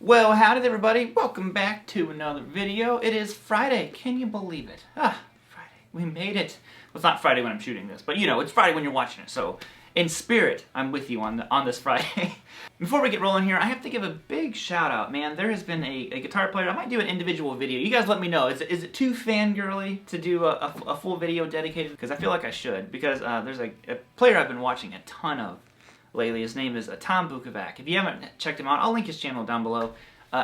Well, howdy everybody, welcome back to another video. It is Friday, can you believe it? Friday, we made it. Well, it's not Friday when I'm shooting this, but you know, it's Friday when you're watching it, so in spirit, I'm with you on this Friday. Before we get rolling here, I have to give a big shout out, man. There has been a guitar player. I might do an individual video. You guys let me know. Is it too fangirly to do a full video dedicated? Because I feel like I should, because there's a player I've been watching a ton of lately. His name is Tom Bukovac. If you haven't checked him out, I'll link his channel down below.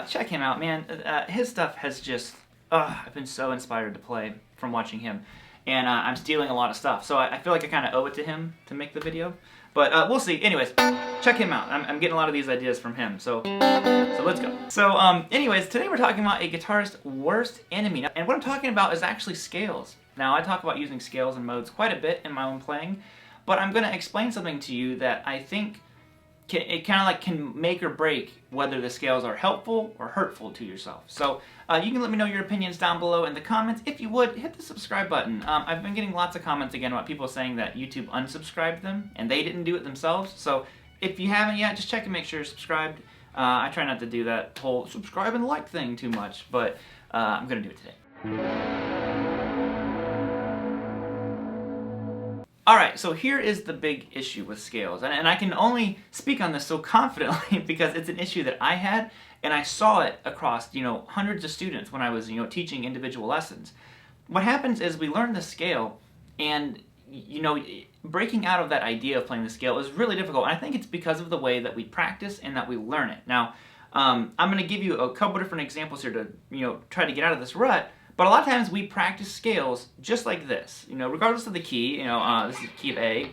Check him out, man. His stuff has just, I've been so inspired to play from watching him. And I'm stealing a lot of stuff, so I feel like I kind of owe it to him to make the video. But we'll see. Anyways, check him out. I'm getting a lot of these ideas from him, so let's go. So anyways, today we're talking about a guitarist's worst enemy. And what I'm talking about is actually scales. Now, I talk about using scales and modes quite a bit in my own playing, but I'm going to explain something to you that I think it kind of like can make or break whether the scales are helpful or hurtful to yourself. So you can let me know your opinions down below in the comments. If you would, hit the subscribe button. I've been getting lots of comments again about people saying that YouTube unsubscribed them and they didn't do it themselves. So if you haven't yet, just check and make sure you're subscribed. I try not to do that whole subscribe and like thing too much, but I'm going to do it today. Alright, so here is the big issue with scales, and I can only speak on this so confidently because it's an issue that I had, and I saw it across, hundreds of students when I was, teaching individual lessons. What happens is we learn the scale, and, breaking out of that idea of playing the scale is really difficult, and I think it's because of the way that we practice and that we learn it. Now, I'm going to give you a couple different examples here to, try to get out of this rut. But a lot of times we practice scales just like this, regardless of the key. This is the key of A.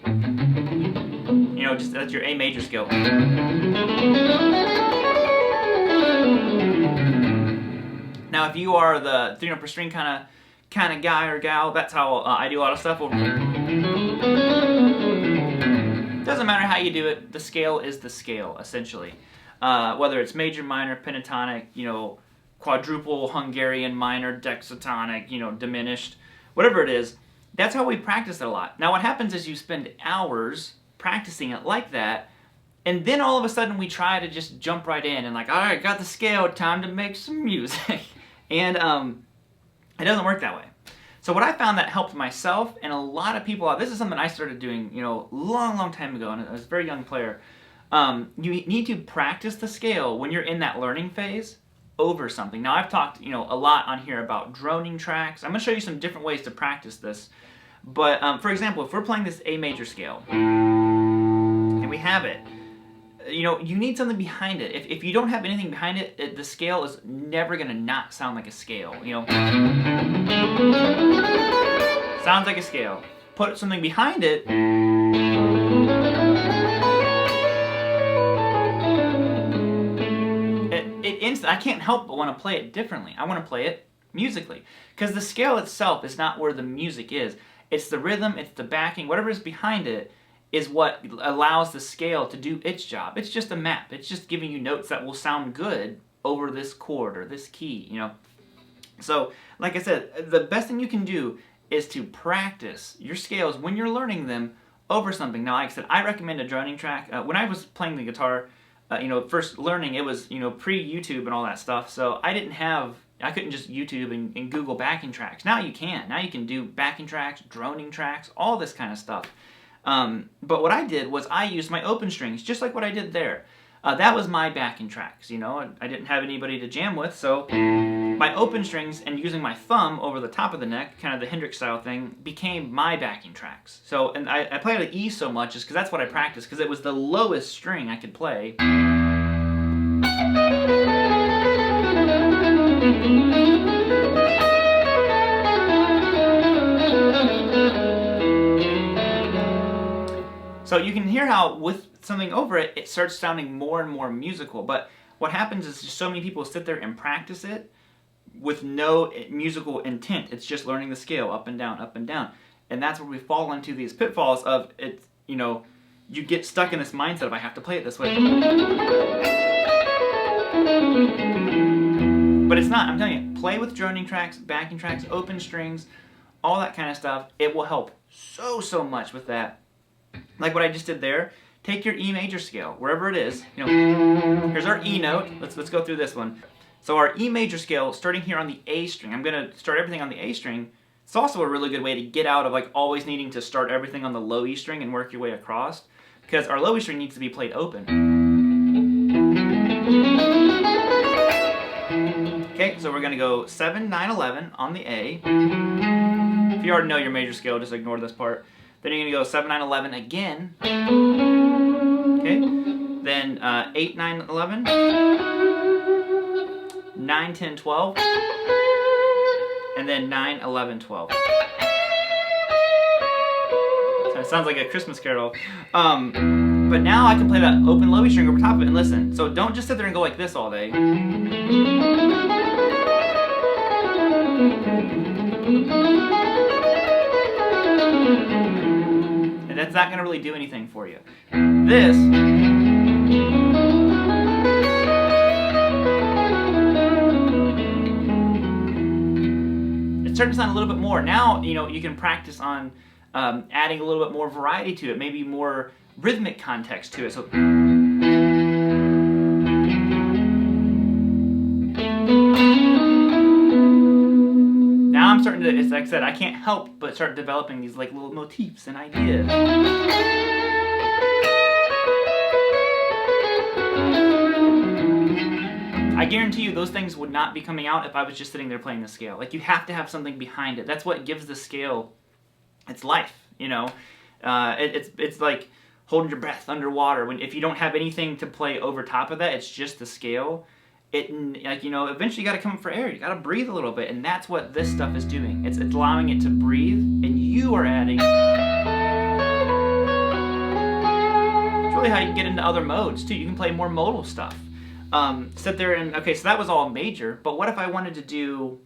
Just that's your A major scale. Now, if you are the 3-note per string kind of guy or gal, that's how I do a lot of stuff. Doesn't matter how you do it. The scale is the scale, essentially. Whether it's major, minor, pentatonic, quadruple, Hungarian, minor, dexatonic, diminished, whatever it is, that's how we practice it a lot. Now what happens is you spend hours practicing it like that, and then all of a sudden we try to just jump right in and like, alright, got the scale, time to make some music. And it doesn't work that way. So what I found that helped myself and a lot of people out, this is something I started doing, long time ago, and I was a very young player. You need to practice the scale when you're in that learning phase over something. Now I've talked, a lot on here about droning tracks. I'm going to show you some different ways to practice this. But for example, if we're playing this A major scale and we have it, you need something behind it. If you don't have anything behind it, the scale is never going to not sound like a scale. Sounds like a scale. Put something behind it. I can't help but want to play it differently. I want to play it musically. Because the scale itself is not where the music is. It's the rhythm, it's the backing, whatever is behind it is what allows the scale to do its job. It's just a map. It's just giving you notes that will sound good over this chord or this key, So, like I said, the best thing you can do is to practice your scales when you're learning them over something. Now, like I said, I recommend a droning track. When I was playing the guitar, first learning, it was, pre-YouTube and all that stuff, so I couldn't just YouTube and Google backing tracks. Now you can. Now you can do backing tracks, droning tracks, all this kind of stuff. But what I did was I used my open strings, just like what I did there. That was my backing tracks, I didn't have anybody to jam with, so my open strings and using my thumb over the top of the neck, kind of the Hendrix style thing, became my backing tracks. So, and I played the E so much just because that's what I practiced, because it was the lowest string I could play. So you can hear how with something over it, it starts sounding more and more musical. But what happens is just so many people sit there and practice it with no musical intent. It's just learning the scale up and down, up and down. And that's where we fall into these pitfalls of it, you get stuck in this mindset of I have to play it this way. But it's not, I'm telling you, play with droning tracks, backing tracks, open strings, all that kind of stuff. It will help so much with that. Like what I just did there, take your E major scale, wherever it is. You know, here's our E note. Let's go through this one. So our E major scale, starting here on the A string. I'm gonna start everything on the A string. It's also a really good way to get out of like always needing to start everything on the low E string and work your way across, because our low E string needs to be played open. Okay, so we're gonna go 7, 9, 11 on the A. If you already know your major scale, just ignore this part. Then you're gonna go 7, 9, 11 again. Okay, then 8, 9, 11, 9, 10, 12, and then 9, 11, 12. So it sounds like a Christmas carol. But now I can play that open low E string over top of it, and listen. So don't just sit there and go like this all day. And that's not going to really do anything for you. This it's starting to sound a little bit more. Now, you know, you can practice on adding a little bit more variety to it, maybe more rhythmic context to it. So now I'm starting to, it's like I said, I can't help but start developing these like little motifs and ideas. I guarantee you those things would not be coming out if I was just sitting there playing the scale. Like, you have to have something behind it. That's what gives the scale its life, you know. It's like holding your breath underwater. If you don't have anything to play over top of that, it's just the scale. Like, you know, eventually you got to come up for air. You got to breathe a little bit, and that's what this stuff is doing. It's allowing it to breathe, and you are adding. It's really how you get into other modes too. You can play more modal stuff. Sit there and okay, so that was all major. But what if I wanted to do,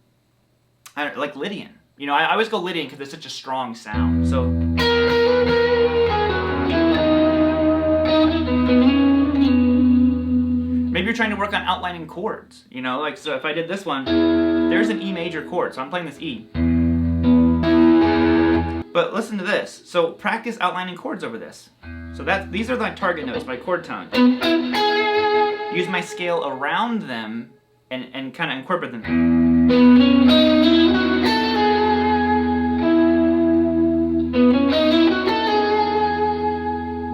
like Lydian? You know, I always go Lydian because it's such a strong sound. So. Maybe you're trying to work on outlining chords, you know, like, so if I did this one, there's an E major chord, so I'm playing this E. But listen to this. So practice outlining chords over this. So these are my target notes, my chord tone. Use my scale around them and kind of incorporate them.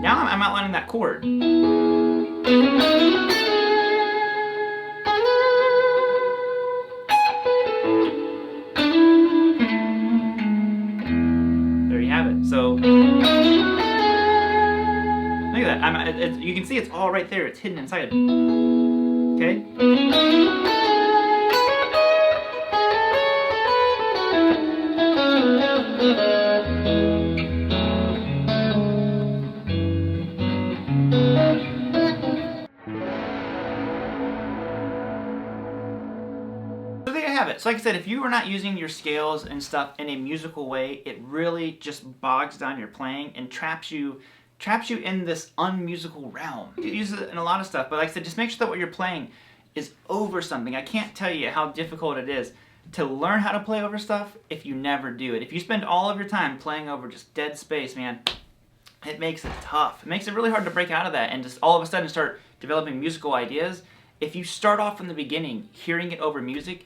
Now I'm outlining that chord. So, look at that. You can see it's all right there. It's hidden inside. Okay? So there you have it. So like I said, if you are not using your scales and stuff in a musical way, it really just bogs down your playing and traps you in this unmusical realm. You use it in a lot of stuff, but like I said, just make sure that what you're playing is over something. I can't tell you how difficult it is to learn how to play over stuff if you never do it. If you spend all of your time playing over just dead space, man, it makes it tough. It makes it really hard to break out of that and just all of a sudden start developing musical ideas. If you start off from the beginning, hearing it over music,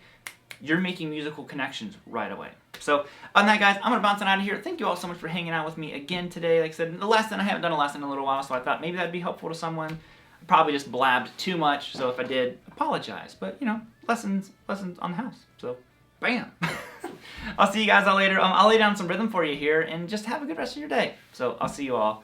you're making musical connections right away. So on that, guys, I'm going to bounce on out of here. Thank you all so much for hanging out with me again today. Like I said, I haven't done a lesson in a little while, so I thought maybe that'd be helpful to someone. I probably just blabbed too much, so if I did, apologize. But, you know, lessons on the house. So, bam. I'll see you guys all later. I'll lay down some rhythm for you here, and just have a good rest of your day. So I'll see you all